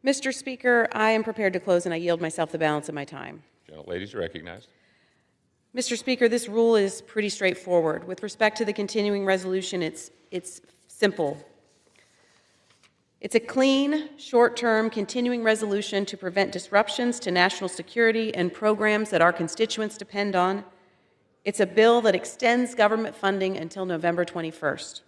Mr. Speaker, I am prepared to close and I yield myself the balance of my time. Ladies are recognized. Mr. Speaker, this rule is pretty straightforward. With respect to the continuing resolution, it's simple. It's a clean, short-term, continuing resolution to prevent disruptions to national security and programs that our constituents depend on. It's a bill that extends government funding until November 21st.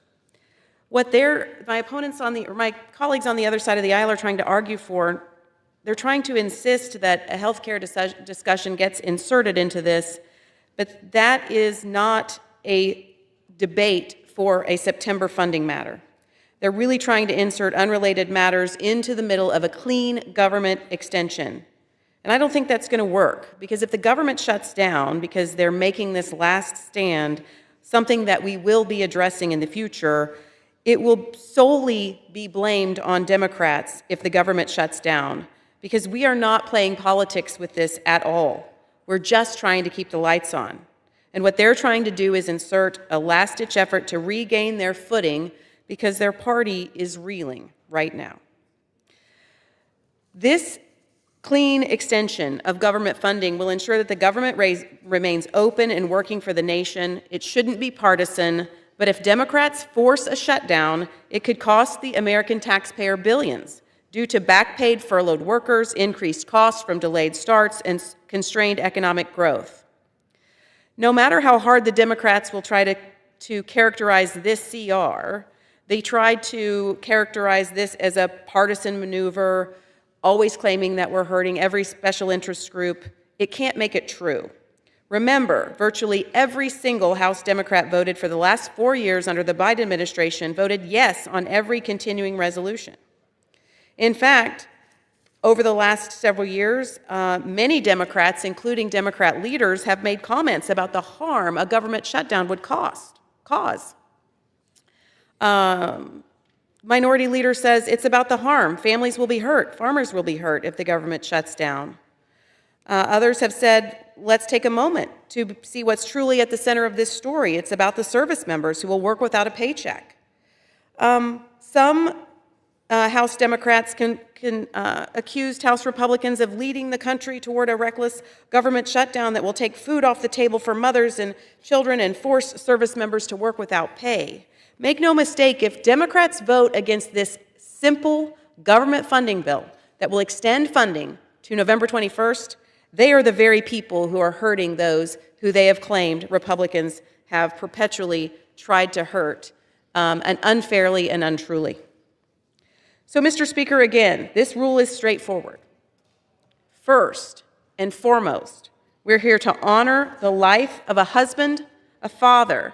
What my colleagues on the other side of the aisle are trying to argue for, they're trying to insist that a health care discussion gets inserted into this, but that is not a debate for a September funding matter. They're really trying to insert unrelated matters into the middle of a clean government extension. And I don't think that's going to work, because if the government shuts down because they're making this last stand, something that we will be addressing in the future, it will solely be blamed on Democrats if the government shuts down, because we are not playing politics with this at all. We're just trying to keep the lights on. And what they're trying to do is insert a last-ditch effort to regain their footing because their party is reeling right now. This clean extension of government funding will ensure that the government remains open and working for the nation. It shouldn't be partisan, but if Democrats force a shutdown, it could cost the American taxpayer billions due to back-paid furloughed workers, increased costs from delayed starts, and constrained economic growth. No matter how hard the Democrats will try to characterize this CR, they tried to characterize this as a partisan maneuver, always claiming that we're hurting every special interest group. It can't make it true. Remember, virtually every single House Democrat voted for the last 4 years under the Biden administration voted yes on every continuing resolution. In fact, over the last several years, many Democrats, including Democrat leaders, have made comments about the harm a government shutdown would cause. Minority leader says it's about the harm. Families will be hurt. Farmers will be hurt if the government shuts down. Others have said, let's take a moment to see what's truly at the center of this story. It's about the service members who will work without a paycheck. Some House Democrats accused House Republicans of leading the country toward a reckless government shutdown that will take food off the table for mothers and children and force service members to work without pay. Make no mistake, if Democrats vote against this simple government funding bill that will extend funding to November 21st, they are the very people who are hurting those who they have claimed Republicans have perpetually tried to hurt, and unfairly and untruly. So, Mr. Speaker, again, this rule is straightforward. First and foremost, we're here to honor the life of a husband, a father,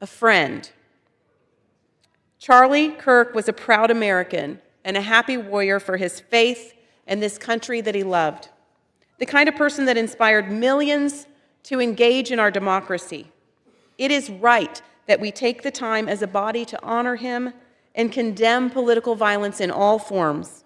a friend. Charlie Kirk was a proud American and a happy warrior for his faith and this country that he loved. The kind of person that inspired millions to engage in our democracy. It is right that we take the time as a body to honor him and condemn political violence in all forms.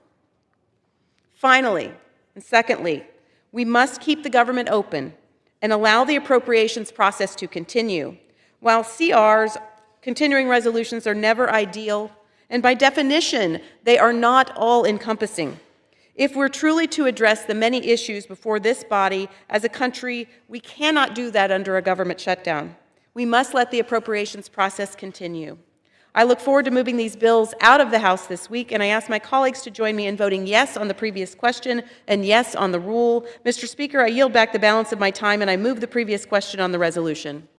Finally, and secondly, we must keep the government open and allow the appropriations process to continue. While CRs, continuing resolutions, are never ideal, and by definition, they are not all-encompassing. If we're truly to address the many issues before this body as a country, we cannot do that under a government shutdown. We must let the appropriations process continue. I look forward to moving these bills out of the House this week, and I ask my colleagues to join me in voting yes on the previous question and yes on the rule. Mr. Speaker, I yield back the balance of my time, and I move the previous question on the resolution.